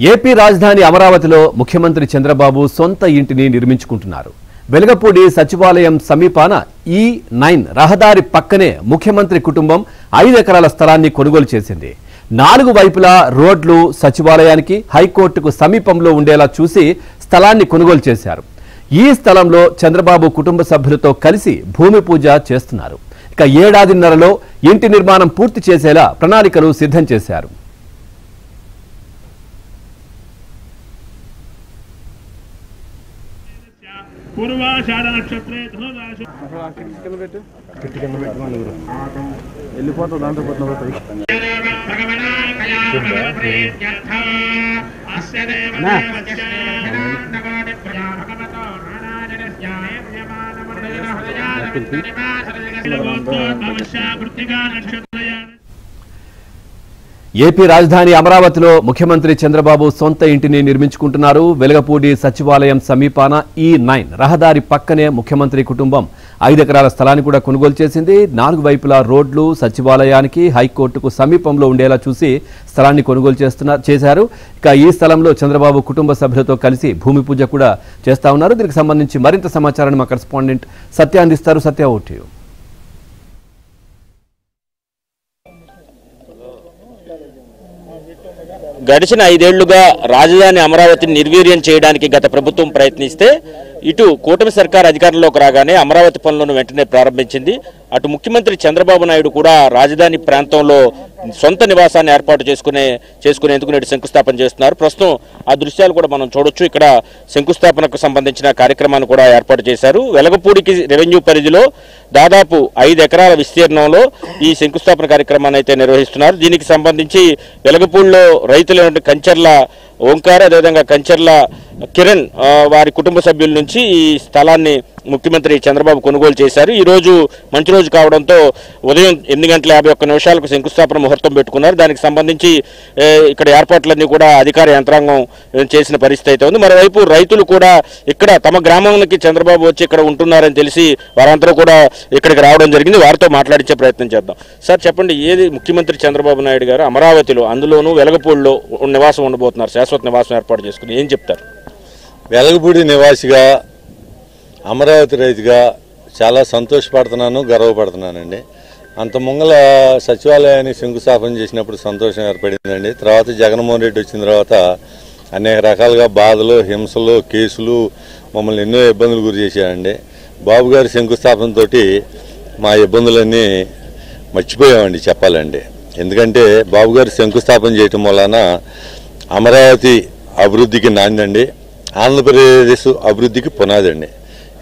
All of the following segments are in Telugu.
ఏపీ రాజధాని అమరావతిలో ముఖ్యమంత్రి చంద్రబాబు సొంత ఇంటిని నిర్మించుకుంటున్నారు. వెలగపూడి సచివాలయం సమీపాన E9 రహదారి పక్కనే ముఖ్యమంత్రి కుటుంబం 5 ఎకరాల స్థలాన్ని కొనుగోలు చేసింది. 4 వైపులా రోడ్లు సచివాలయానికి హైకోర్టుకు సమీపంలో ఉండేలా చూసి స్థలాన్ని కొనుగోలు చేశారు. ఈ స్థలంలో చంద్రబాబు కుటుంబ సభ్యులతో కలిసి భూమి పూజ చేస్తున్నారు. ఇక ఏడాదిన్నరలో ఇంటి నిర్మాణం పూర్తి చేసేలా ప్రణాళికలు సిద్ధం చేశారు. పూర్వాషాఢ నక్షత్రే ధనురాశి ఏపీ రాజధాని అమరావతిలో ముఖ్యమంత్రి చంద్రబాబు సొంత ఇంటిని నిర్మించుకుంటున్నారు. వెలగపూడి సచివాలయం సమీపాన E9 రహదారి పక్కనే ముఖ్యమంత్రి కుటుంబం 5 ఎకరాల స్థలాన్ని కూడా కొనుగోలు చేసింది. 4 వైపులా రోడ్లు సచివాలయానికి హైకోర్టుకు సమీపంలో ఉండేలా చూసి స్థలాన్ని కొనుగోలు చేశారు. ఇక ఈ స్థలంలో చంద్రబాబు కుటుంబ సభ్యులతో కలిసి భూమి పూజ కూడా చేస్తా ఉన్నారు. దీనికి సంబంధించి మరింత సమాచారాన్ని మా కరెస్పాండెంట్ సత్య అందిస్తారు. సత్య, ఓవర్ టు యు. గడిచిన 5 ఏళ్లుగా రాజధాని అమరావతిని నిర్వీర్యం చేయడానికి గత ప్రభుత్వం ప్రయత్నిస్తే ఇటు కూటమి సర్కార్ అధికారంలోకి రాగానే అమరావతి పనులను వెంటనే ప్రారంభించింది. అటు ముఖ్యమంత్రి చంద్రబాబు నాయుడు కూడా రాజధాని ప్రాంతంలో సొంత నివాసాన్ని ఏర్పాటు చేసుకునేందుకు నేడు శంకుస్థాపన చేస్తున్నారు. ప్రస్తుతం ఆ దృశ్యాలు కూడా మనం చూడొచ్చు. ఇక్కడ శంకుస్థాపనకు సంబంధించిన కార్యక్రమాన్ని కూడా ఏర్పాటు చేశారు. వెలగపూడికి రెవెన్యూ పరిధిలో దాదాపు 5 ఎకరాల విస్తీర్ణంలో ఈ శంకుస్థాపన కార్యక్రమాన్ని అయితే నిర్వహిస్తున్నారు. దీనికి సంబంధించి వెలగపూడిలో రైతులైన కంచర్ల ఓంకార్, అదేవిధంగా కంచర్ల కిరణ్ వారి కుటుంబ సభ్యుల నుంచి ఈ స్థలాన్ని ముఖ్యమంత్రి చంద్రబాబు కొనుగోలు చేశారు. ఈ రోజు మంచి రోజు కావడంతో ఉదయం 8:51 శంకుస్థాపన ముహూర్తం పెట్టుకున్నారు. దానికి సంబంధించి ఇక్కడ ఏర్పాట్లన్నీ కూడా అధికార యంత్రాంగం చేసిన పరిస్థితి అయితే ఉంది. మరోవైపు రైతులు కూడా ఇక్కడ తమ గ్రామంలోకి చంద్రబాబు వచ్చి ఇక్కడ ఉంటున్నారని తెలిసి వారందరూ కూడా ఇక్కడికి రావడం జరిగింది. వారితో మాట్లాడించే ప్రయత్నం చేద్దాం. సార్, చెప్పండి, ఏది ముఖ్యమంత్రి చంద్రబాబు నాయుడు గారు అమరావతిలో, అందులోనూ వెలగపూడిలో శాశ్వత నివాసం ఏర్పాటు చేసుకుని ఏం చెప్తారు? వెలగపూడి నివాసిగా, అమరావతి రైతుగా చాలా సంతోషపడుతున్నాను, గర్వపడుతున్నానండి. అంత ముంగల సచివాలయాన్ని శంకుస్థాపన చేసినప్పుడు సంతోషం ఏర్పడిందండి. తర్వాత జగన్మోహన్ రెడ్డి వచ్చిన తర్వాత అనేక రకాలుగా బాధలు, హింసలు, కేసులు మమ్మల్ని ఎన్నో ఇబ్బందులు గురి చేశాయండి. బాబు గారి శంకుస్థాపనతో మా ఇబ్బందులన్నీ మర్చిపోయామండి చెప్పాలండి. ఎందుకంటే బాబు గారు శంకుస్థాపన చేయటం వలన అమరావతి అభివృద్ధికి నాందండి, ఆంధ్రప్రదేశ్ అభివృద్ధికి పునాదండి.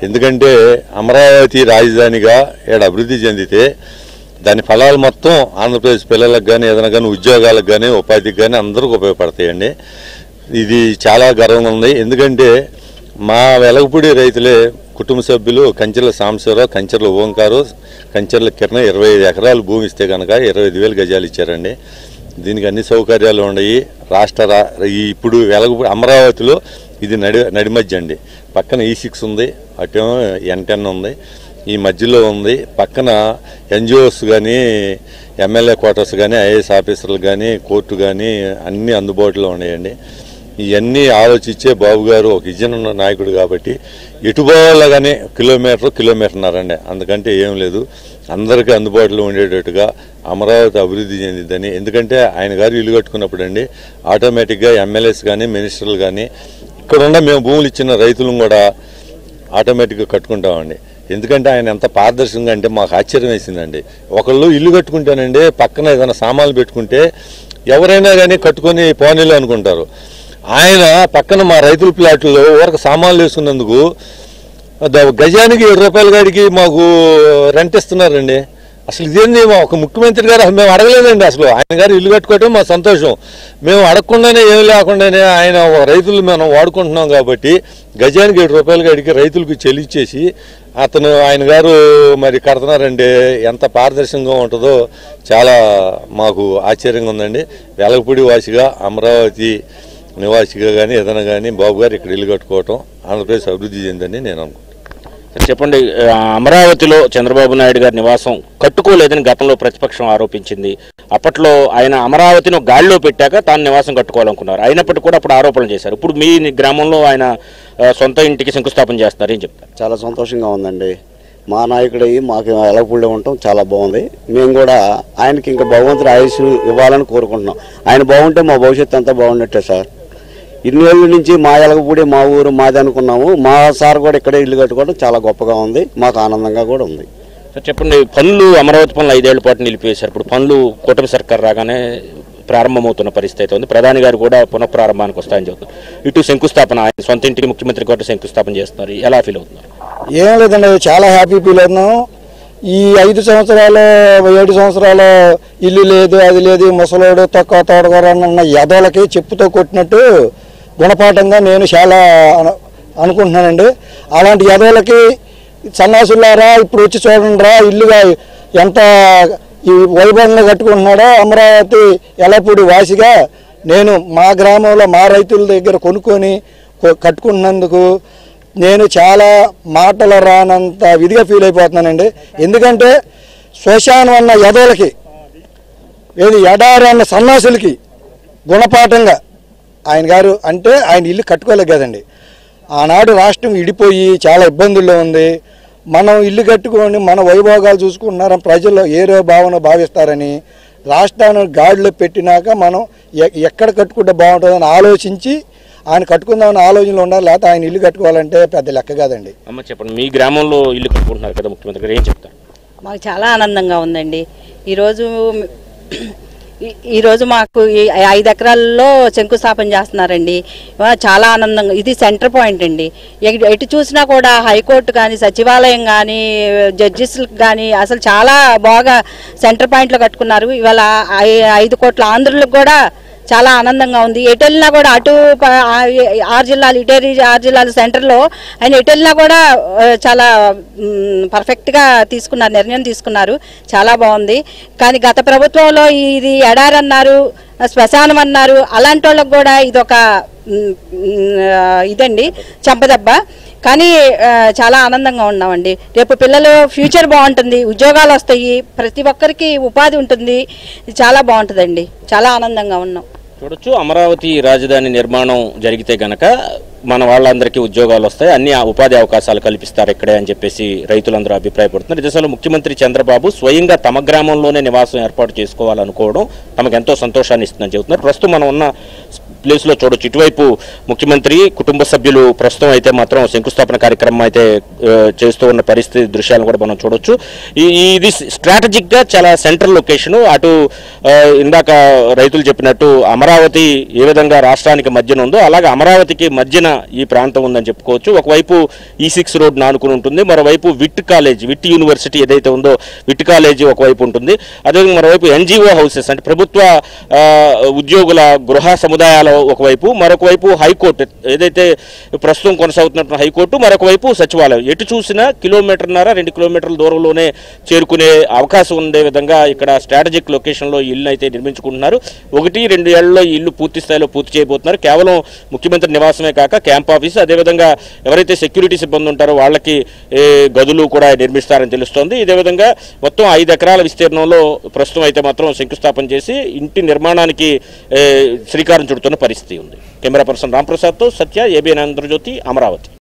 ఎందుకంటే అమరావతి రాజధానిగా ఇక్కడ అభివృద్ధి చెందితే దాని ఫలాలు మొత్తం ఆంధ్రప్రదేశ్ పిల్లలకు కానీ, ఏదైనా కానీ ఉద్యోగాలకు కానీ, ఉపాధికి కానీ అందరికీ ఉపయోగపడతాయండి. ఇది చాలా గర్వంగా ఉంది. ఎందుకంటే మా వెలగపూడి రైతులే కుటుంబ సభ్యులు కంచెర్ల సాంబశివరావు, కంచెర్ల ఓంకారు, కంచెర్ల కిరణ్ 25 ఎకరాలు భూమి ఇస్తే కనుక 25,000 గజాలు ఇచ్చారండి. దీనికి అన్ని సౌకర్యాలు ఉన్నాయి. ఇప్పుడు వెలగపూడి అమరావతిలో ఇది నడిమధ్య అండి. పక్కన E6 ఉంది, అటేమో N10 ఉంది, ఈ మధ్యలో ఉంది. పక్కన NGOs కానీ, ఎమ్మెల్యే క్వార్టర్స్ కానీ, IAS ఆఫీసర్లు కానీ, కోర్టు కానీ అన్నీ అందుబాటులో ఉన్నాయండి. ఇవన్నీ ఆలోచించే బాబు గారు ఒక విజన్ ఉన్న నాయకుడు కాబట్టి ఎటు పోవాలా కానీ కిలోమీటర్న్నారండి, అందుకంటే ఏం లేదు. అందరికీ అందుబాటులో ఉండేటట్టుగా అమరావతి అభివృద్ధి చెందిద్దని. ఎందుకంటే ఆయన గారు ఇల్లు కట్టుకున్నప్పుడు అండి ఆటోమేటిక్గా ఎమ్మెల్యేస్ కానీ, మినిస్టర్లు కానీ, ఇక్కడ ఉన్న మేము భూములు ఇచ్చిన రైతులను కూడా ఆటోమేటిక్గా కట్టుకుంటామండి. ఎందుకంటే ఆయన ఎంత పారదర్శకంగా అంటే మాకు ఆశ్చర్యం వేసిందండి. ఒకళ్ళు ఇల్లు కట్టుకుంటేనండి పక్కన ఏదైనా సామాన్లు పెట్టుకుంటే ఎవరైనా కానీ కట్టుకొని పోనీలు అనుకుంటారు. ఆయన పక్కన మా రైతుల ప్లాట్లో ఊరకు సామాన్లు వేసుకున్నందుకు గజానికి 7 రూపాయల గాడికి మాకు రెంట్ ఇస్తున్నారండి. అసలు ఇదేంది, ఒక ముఖ్యమంత్రి గారు మేము అడగలేదండి. అసలు ఆయన గారు ఇల్లు కట్టుకోవటం మా సంతోషం. మేము అడగకుండానే ఏమి లేకుండానే ఆయన రైతులు మనం వాడుకుంటున్నాం కాబట్టి గజానికి 7 రూపాయల గాడికి రైతులకు చెల్లించేసి ఆయన గారు మరి కడుతున్నారండి. ఎంత పారదర్శకంగా ఉంటుందో చాలా మాకు ఆశ్చర్యంగా ఉందండి. వెలగపూడి వాసిగా, అమరావతి నివాసిగా కానీ ఏదైనా కానీ బాబు గారు ఇక్కడ ఇల్లు కట్టుకోవటం ఆంధ్రప్రదేశ్ అభివృద్ధి చెందని నేను అనుకుంటున్నాను. చెప్పండి, అమరావతిలో చంద్రబాబు నాయుడు గారి నివాసం కట్టుకోలేదని గతంలో ప్రతిపక్షం ఆరోపించింది. అప్పట్లో ఆయన అమరావతిని గాడిలో పెట్టాక తాను నివాసం కట్టుకోవాలనుకున్నారు. అయినప్పటికీ కూడా అప్పుడు ఆరోపణలు చేశారు. ఇప్పుడు మీ గ్రామంలో ఆయన సొంత ఇంటికి శంకుస్థాపన చేస్తున్నారు, ఏం చెప్తారు? చాలా సంతోషంగా ఉందండి. మా నాయకుడు మాకు ఎలగపూడిలో ఉండటం చాలా బాగుంది. మేము కూడా ఆయనకి ఇంకా భగవంతుడి ఆయుష్ ఇవ్వాలని కోరుకుంటున్నాం. ఆయన బాగుంటే మా భవిష్యత్తు అంతా బాగున్నట్టే సార్. ఇన్ని ఏళ్ళ నుంచి మా ఎలగపూడి మా ఊరు మాది అనుకున్నాము. మా సార్ కూడా ఇక్కడే ఇల్లు కట్టుకోవడం చాలా గొప్పగా ఉంది, మాకు ఆనందంగా కూడా ఉంది. సార్ చెప్పండి, పనులు అమరావతి పనులు 5 ఏళ్ల పాటు నిలిపివేశారు. ఇప్పుడు పనులు కూటమి సర్కార్ రాగానే ప్రారంభమవుతున్న పరిస్థితి ఉంది. ప్రధాని గారు కూడా పునఃప్రారంభానికి వస్తాయని చెబుతున్నారు. ఇటు శంకుస్థాపన, ఆయన సొంత ఇంటికి ముఖ్యమంత్రి కూడా శంకుస్థాపన చేస్తున్నారు. ఎలా ఫీల్ అవుతున్నారు? ఏం లేదండి, చాలా హ్యాపీ ఫీల్ అవుతున్నాం. ఈ 5 సంవత్సరాలు 7 సంవత్సరాలు ఇల్లు లేదు, అది లేదు, ముసలోడు తక్కువ తోడగొరన్న యదోలకి చెప్పుతో కొట్టినట్టు గుణపాఠంగా నేను చాలా అనుకుంటున్నానండి. అలాంటి యదోలకి సన్నాసులారా ఇప్పుడు వచ్చి చూడండిరా, ఇల్లుగా ఎంత ఈ వైభవంగా కట్టుకుంటున్నాడో అమరావతి ఎలపూడి వాసిగా నేను మా గ్రామంలో మా రైతుల దగ్గర కొనుక్కొని కట్టుకుంటున్నందుకు నేను చాలా మాటలు రానంత విధిగా ఫీల్ అయిపోతున్నానండి. ఎందుకంటే శ్మశానం అన్న యదోలకి, ఏది ఎడారి అన్న సన్నాసులకి గుణపాఠంగా ఆయన గారు అంటే ఆయన ఇల్లు కట్టుకోలేదు కదండి. ఆనాడు రాష్ట్రం విడిపోయి చాలా ఇబ్బందుల్లో ఉంది. మనం ఇల్లు కట్టుకొని మన వైభోగాలు చూసుకుంటున్నారని ప్రజల్లో ఏదో భావన భావిస్తారని రాష్ట్రాన్ని గాడిలో పెట్టినాక మనం ఎక్కడ కట్టుకుంటే బాగుంటుందని ఆలోచించి ఆయన కట్టుకుందామని ఆలోచనలో ఉండాలి. లేకపోతే ఆయన ఇల్లు కట్టుకోవాలంటే పెద్ద లెక్క కాదండి. అమ్మ చెప్పండి, మీ గ్రామంలో ఇల్లు కట్టుకుంటున్నారు కదా ముఖ్యమంత్రి గారు, ఏం చెప్తారు? మాకు చాలా ఆనందంగా ఉందండి. ఈరోజు మాకు 5 ఎకరాల్లో శంకుస్థాపన చేస్తున్నారండి. చాలా ఆనందంగా, ఇది సెంటర్ పాయింట్ అండి. ఎటు చూసినా కూడా హైకోర్టు కానీ సచివాలయం కానీ జడ్జిస్లకు కానీ అసలు చాలా బాగా సెంటర్ పాయింట్లో కట్టుకున్నారు. ఇవాళ 5 కోట్ల ఆంధ్రులకు కూడా చాలా ఆనందంగా ఉంది. ఎటు వెళ్ళినా కూడా అటు 6 జిల్లాలు, ఇటు 6 జిల్లాల సెంటర్లో ఆయన ఎటు వెళ్ళినా కూడా చాలా పర్ఫెక్ట్గా నిర్ణయం తీసుకున్నారు. చాలా బాగుంది. కానీ గత ప్రభుత్వంలో ఇది ఎడారి అన్నారు, శ్మశానం అన్నారు. అలాంటి వాళ్ళకు కూడా ఇదొక ఇదండి, చెంపదెబ్బ. కానీ చాలా ఆనందంగా ఉన్నామండి. రేపు పిల్లలు ఫ్యూచర్ బాగుంటుంది, ఉద్యోగాలు వస్తాయి, ప్రతి ఒక్కరికి ఉపాధి ఉంటుంది. చాలా బాగుంటుందండి. చాలా ఆనందంగా ఉన్నాం. చూడొచ్చు, అమరావతి రాజధాని నిర్మాణం జరిగితే గనక మన వాళ్ళందరికీ ఉద్యోగాలు వస్తాయి, అన్ని ఉపాధి అవకాశాలు కల్పిస్తారు ఇక్కడే అని చెప్పేసి రైతులందరూ అభిప్రాయపడుతున్నారు. ఈ దశలో ముఖ్యమంత్రి చంద్రబాబు స్వయంగా తమ గ్రామంలోనే నివాసం ఏర్పాటు చేసుకోవాలనుకోవడం తమకు ఎంతో సంతోషాన్ని ఇస్తుందని చెబుతున్నారు. ప్రస్తుతం మనం ఉన్న ప్లేస్లో చూడొచ్చు, ఇటువైపు ముఖ్యమంత్రి కుటుంబ సభ్యులు ప్రస్తుతం అయితే మాత్రం శంకుస్థాపన కార్యక్రమం అయితే చేస్తూ ఉన్న పరిస్థితి దృశ్యాలను కూడా మనం చూడొచ్చు. ఇది స్ట్రాటజిక్గా చాలా సెంట్రల్ లొకేషను. అటు ఇందాక రైతులు చెప్పినట్టు అమరావతి ఏ విధంగా రాష్ట్రానికి మధ్యన ఉందో అలాగే అమరావతికి మధ్యన ఈ ప్రాంతం ఉందని చెప్పుకోవచ్చు. ఒకవైపు E6 రోడ్ నానుకుని ఉంటుంది, మరోవైపు విట్ యూనివర్సిటీ ఏదైతే ఉందో విట్ కాలేజీ ఒకవైపు ఉంటుంది. అదేవిధంగా మరోవైపు NGO హౌసెస్ అంటే ప్రభుత్వ ఉద్యోగుల గృహ సముదాయాల ఒకవైపు, మరొక వైపు హైకోర్టు ఏదైతే ప్రస్తుతం కొనసాగుతున్న హైకోర్టు, మరొక వైపు సచివాలయం. ఎటు చూసినా 1.5-2 కిలోమీటర్ల దూరంలోనే చేరుకునే అవకాశం ఉండే విధంగా ఇక్కడ స్ట్రాటజిక్ లొకేషన్లో ఇల్లు అయితే నిర్మించుకుంటున్నారు. 1-2 ఏళ్లలో ఈ ఇల్లు పూర్తి స్థాయిలో పూర్తి చేయబోతున్నారు. కేవలం ముఖ్యమంత్రి నివాసమే కాక క్యాంప్ ఆఫీస్, అదేవిధంగా ఎవరైతే సెక్యూరిటీ సిబ్బంది ఉంటారో వాళ్ళకి గదులు కూడా నిర్మిస్తారని తెలుస్తోంది. ఇదే విధంగా మొత్తం 5 ఎకరాల విస్తీర్ణంలో ప్రస్తుతం అయితే మాత్రం శంకుస్థాపన చేసి ఇంటి నిర్మాణానికి శ్రీకారం చుడుతున్న పరిస్థితి ఉంది. కెమెరా పర్సన్ రాంప్రసాద్తో సత్య, ABN ఆంధ్రజ్యోతి, అమరావతి.